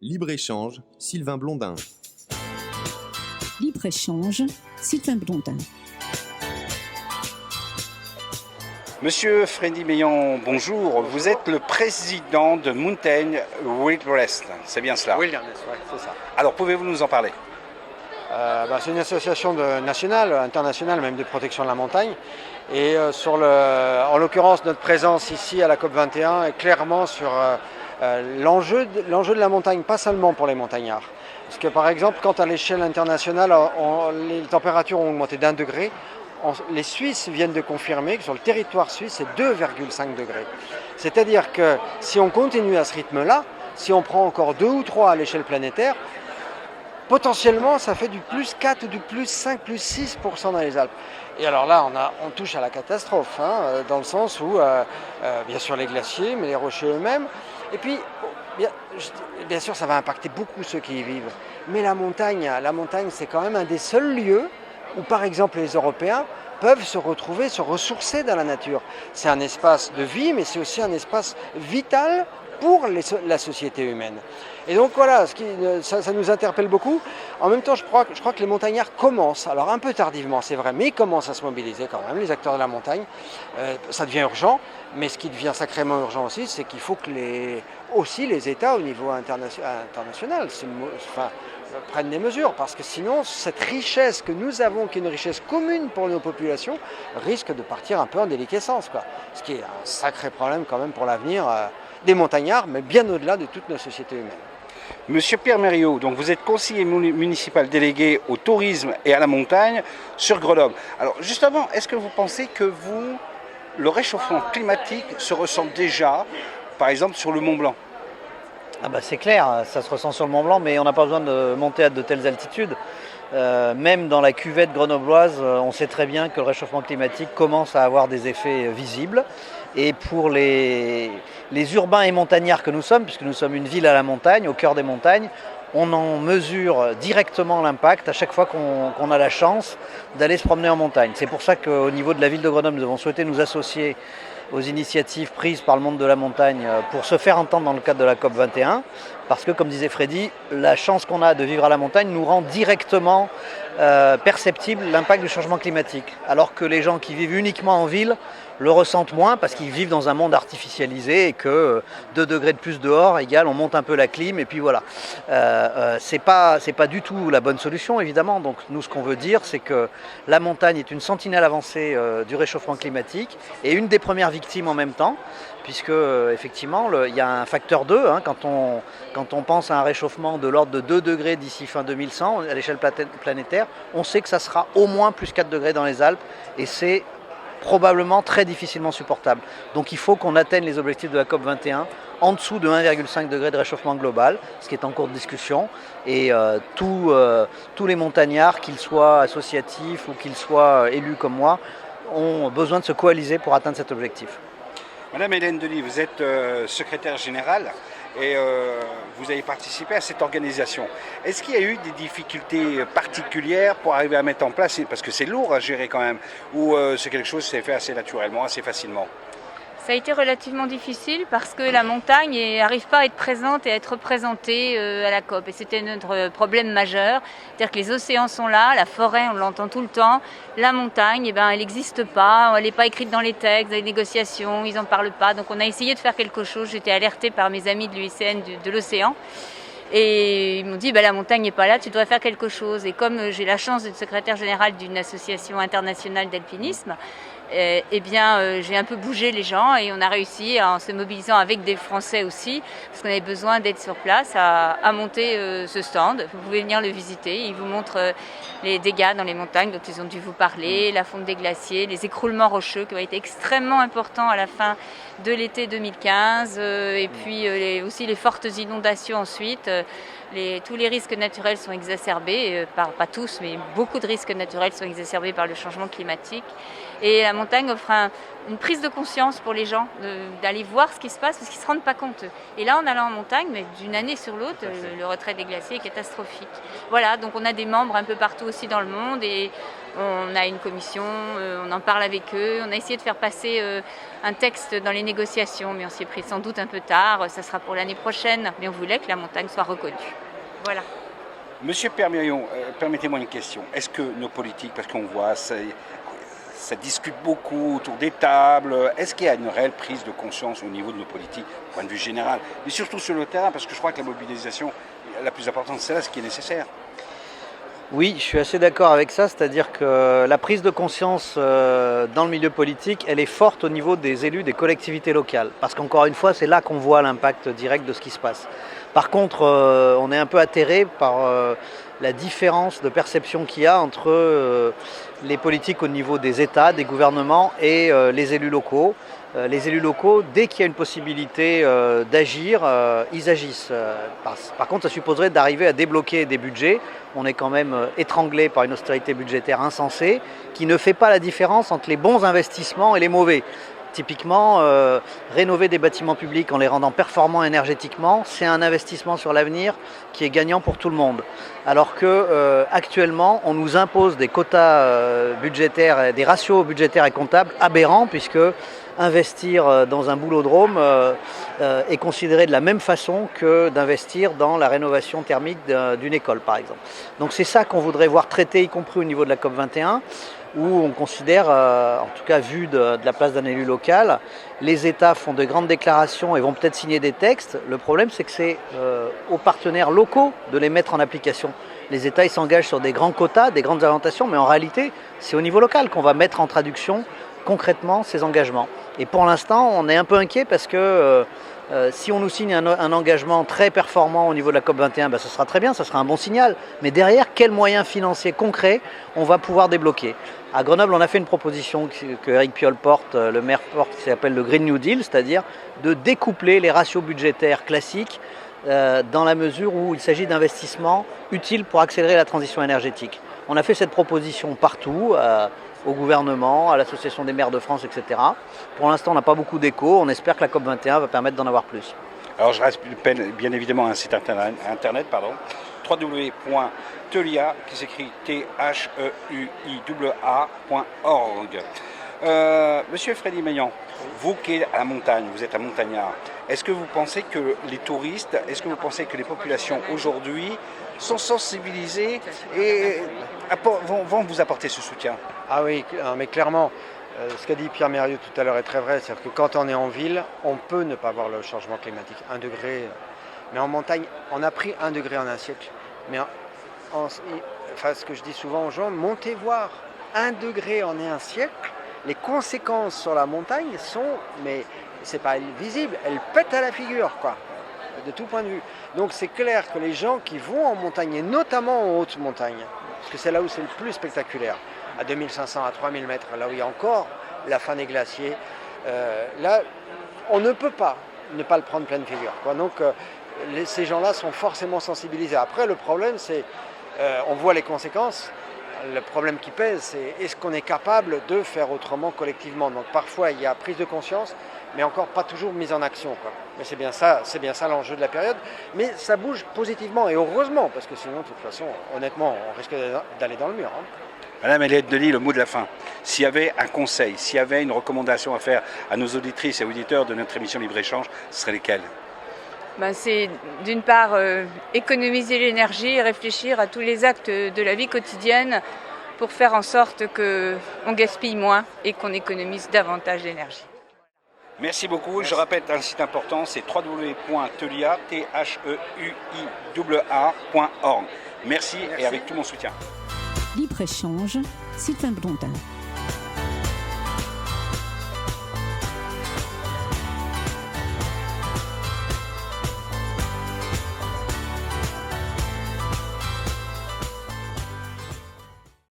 Libre-échange, Sylvain Blondin. Libre-échange, Sylvain Blondin. Monsieur Freddy Meillon, bonjour. Vous êtes le président de Mountain Wilderness, c'est bien cela? Wilderness, oui, c'est ça. Alors, pouvez-vous nous en parler? C'est une association nationale, internationale même de protection de la montagne. Et en l'occurrence, notre présence ici à la COP21 est clairement sur l'enjeu de la montagne, pas seulement pour les montagnards. Parce que par exemple, quand à l'échelle internationale, les températures ont augmenté d'1 degré, les Suisses viennent de confirmer que sur le territoire suisse, c'est 2,5 degrés. C'est-à-dire que si on continue à ce rythme-là, si on prend encore 2 ou 3 à l'échelle planétaire, potentiellement, ça fait du plus 4 ou du plus 5, plus 6% dans les Alpes. Et alors là, on touche à la catastrophe, dans le sens où, bien sûr, les glaciers, mais les rochers eux-mêmes. Et puis, bien sûr, ça va impacter beaucoup ceux qui y vivent. Mais la montagne, c'est quand même un des seuls lieux où, par exemple, les Européens peuvent se retrouver, se ressourcer dans la nature. C'est un espace de vie, mais c'est aussi un espace vital pour la société humaine. Et donc voilà, ça nous interpelle beaucoup. En même temps, je crois que les montagnards commencent, alors un peu tardivement, c'est vrai, mais ils commencent à se mobiliser quand même, les acteurs de la montagne. Ça devient urgent, mais ce qui devient sacrément urgent aussi, c'est qu'il faut que les États au niveau international prennent des mesures, parce que sinon, cette richesse que nous avons, qui est une richesse commune pour nos populations, risque de partir un peu en déliquescence, quoi. Ce qui est un sacré problème quand même pour l'avenir des montagnards, mais bien au-delà de toutes nos sociétés humaines. Monsieur Pierre Mériot, donc vous êtes conseiller municipal délégué au tourisme et à la montagne sur Grenoble. Alors justement, est-ce que vous pensez que le réchauffement climatique se ressent déjà, par exemple, sur le Mont Blanc? C'est clair, ça se ressent sur le Mont Blanc, mais on n'a pas besoin de monter à de telles altitudes. Même dans la cuvette grenobloise, on sait très bien que le réchauffement climatique commence à avoir des effets visibles. Et pour les urbains et montagnards que nous sommes, puisque nous sommes une ville à la montagne, au cœur des montagnes, on en mesure directement l'impact à chaque fois qu'on a la chance d'aller se promener en montagne. C'est pour ça qu'au niveau de la ville de Grenoble, nous avons souhaité nous associer aux initiatives prises par le monde de la montagne pour se faire entendre dans le cadre de la COP21, parce que, comme disait Freddy, la chance qu'on a de vivre à la montagne nous rend directement perceptible l'impact du changement climatique, alors que les gens qui vivent uniquement en ville le ressentent moins parce qu'ils vivent dans un monde artificialisé et que 2 degrés de plus dehors égale on monte un peu la clim et puis voilà. C'est pas du tout la bonne solution évidemment. Donc nous ce qu'on veut dire c'est que la montagne est une sentinelle avancée du réchauffement climatique et une des premières victimes en même temps, puisque effectivement il y a un facteur 2 quand on pense à un réchauffement de l'ordre de 2 degrés d'ici fin 2100 à l'échelle planétaire, on sait que ça sera au moins plus 4 degrés dans les Alpes et c'est probablement très difficilement supportable. Donc il faut qu'on atteigne les objectifs de la COP21 en dessous de 1,5 degré de réchauffement global, ce qui est en cours de discussion. Et tous les montagnards, qu'ils soient associatifs ou qu'ils soient élus comme moi, ont besoin de se coaliser pour atteindre cet objectif. Madame Hélène Delis, vous êtes secrétaire générale et vous avez participé à cette organisation. Est-ce qu'il y a eu des difficultés particulières pour arriver à mettre en place, parce que c'est lourd à gérer quand même, ou c'est quelque chose qui s'est fait assez naturellement, assez facilement? Ça a été relativement difficile parce que la montagne n'arrive pas à être présente et à être représentée à la COP. Et c'était notre problème majeur. C'est-à-dire que les océans sont là, la forêt, on l'entend tout le temps. La montagne, elle n'existe pas, elle n'est pas écrite dans les textes, dans les négociations, ils n'en parlent pas. Donc on a essayé de faire quelque chose. J'étais alertée par mes amis de l'UICN de l'océan. Et ils m'ont dit, la montagne n'est pas là, tu dois faire quelque chose. Et comme j'ai la chance d'être secrétaire générale d'une association internationale d'alpinisme, j'ai un peu bougé les gens et on a réussi, en se mobilisant avec des Français aussi, parce qu'on avait besoin d'être sur place, à monter ce stand. Vous pouvez venir le visiter, ils vous montrent les dégâts dans les montagnes dont ils ont dû vous parler, la fonte des glaciers, les écroulements rocheux qui ont été extrêmement importants à la fin de l'été 2015, et puis aussi les fortes inondations ensuite. Tous les risques naturels sont exacerbés, pas tous, mais beaucoup de risques naturels sont exacerbés par le changement climatique. Et la montagne offre une prise de conscience pour les gens, d'aller voir ce qui se passe, parce qu'ils ne se rendent pas compte. Et là, en allant en montagne, mais d'une année sur l'autre, le retrait des glaciers est catastrophique. Voilà, donc on a des membres un peu partout aussi dans le monde, et On a une commission, on en parle avec eux. On a essayé de faire passer un texte dans les négociations, mais on s'y est pris sans doute un peu tard. Ça sera pour l'année prochaine. Mais on voulait que la montagne soit reconnue. Voilà. Monsieur Permirion, permettez-moi une question. Est-ce que nos politiques, parce qu'on voit, ça discute beaucoup autour des tables, est-ce qu'il y a une réelle prise de conscience au niveau de nos politiques, au point de vue général, mais surtout sur le terrain, parce que je crois que la mobilisation la plus importante, c'est là ce qui est nécessaire. Oui, je suis assez d'accord avec ça, c'est-à-dire que la prise de conscience dans le milieu politique, elle est forte au niveau des élus des collectivités locales, parce qu'encore une fois, c'est là qu'on voit l'impact direct de ce qui se passe. Par contre, on est un peu atterré par la différence de perception qu'il y a entre les politiques au niveau des États, des gouvernements et les élus locaux. Les élus locaux, dès qu'il y a une possibilité d'agir, ils agissent. Par contre, ça supposerait d'arriver à débloquer des budgets. On est quand même étranglé par une austérité budgétaire insensée qui ne fait pas la différence entre les bons investissements et les mauvais. Typiquement, rénover des bâtiments publics en les rendant performants énergétiquement, c'est un investissement sur l'avenir qui est gagnant pour tout le monde. Alors que actuellement, on nous impose des quotas budgétaires, des ratios budgétaires et comptables aberrants, puisque investir dans un boulodrome est considéré de la même façon que d'investir dans la rénovation thermique d'une école, par exemple. Donc c'est ça qu'on voudrait voir traité, y compris au niveau de la COP21, où on considère, en tout cas vu de la place d'un élu local, les États font de grandes déclarations et vont peut-être signer des textes. Le problème, c'est que c'est aux partenaires locaux de les mettre en application. Les États, ils s'engagent sur des grands quotas, des grandes orientations, mais en réalité, c'est au niveau local qu'on va mettre en traduction concrètement ces engagements. Et pour l'instant, on est un peu inquiet parce que si on nous signe un engagement très performant au niveau de la COP21, ce sera très bien, ça sera un bon signal. Mais derrière, quels moyens financiers concrets on va pouvoir débloquer ? À Grenoble, on a fait une proposition que Éric Piolle porte, le maire porte, qui s'appelle le Green New Deal, c'est-à-dire de découpler les ratios budgétaires classiques dans la mesure où il s'agit d'investissements utiles pour accélérer la transition énergétique. On a fait cette proposition partout, au gouvernement, à l'Association des maires de France, etc. Pour l'instant, on n'a pas beaucoup d'écho. On espère que la COP21 va permettre d'en avoir plus. Alors je rappelle bien évidemment un site internet, www.teulia, qui s'écrit THEUIA.org. Monsieur Freddy Meillan, vous qui êtes à la montagne, vous êtes un montagnard, est-ce que vous pensez que les touristes, est-ce que vous pensez que les populations aujourd'hui sont sensibilisées et vont vous apporter ce soutien? Ah oui, mais clairement, ce qu'a dit Pierre Mérieux tout à l'heure est très vrai, c'est-à-dire que quand on est en ville, on peut ne pas voir le changement climatique, 1 degré, mais en montagne, on a pris 1 degré en un siècle. Mais ce que je dis souvent aux gens, montez voir 1 degré en un siècle, les conséquences sur la montagne sont, mais c'est pas visible, elles pètent à la figure, quoi, de tout point de vue. Donc c'est clair que les gens qui vont en montagne, et notamment en haute montagne, parce que c'est là où c'est le plus spectaculaire, à 2500, à 3000 mètres, là où il y a encore la fin des glaciers, là, on ne peut pas ne pas le prendre pleine figure, quoi. Donc ces gens-là sont forcément sensibilisés. Après, le problème, c'est, on voit les conséquences. Le problème qui pèse, c'est est-ce qu'on est capable de faire autrement collectivement. Donc parfois, il y a prise de conscience, mais encore pas toujours mise en action, quoi. Mais c'est bien ça l'enjeu de la période. Mais ça bouge positivement, et heureusement, parce que sinon, de toute façon, honnêtement, on risque d'aller dans le mur, hein. Madame Eliette Delis, le mot de la fin. S'il y avait un conseil, s'il y avait une recommandation à faire à nos auditrices et auditeurs de notre émission Libre-Échange, ce serait lesquels? C'est d'une part économiser l'énergie et réfléchir à tous les actes de la vie quotidienne pour faire en sorte qu'on gaspille moins et qu'on économise davantage d'énergie. Merci beaucoup. Je répète un site important, c'est www.teulia.org. Merci et avec tout mon soutien. Libre-Échange, Sylvain Blondin.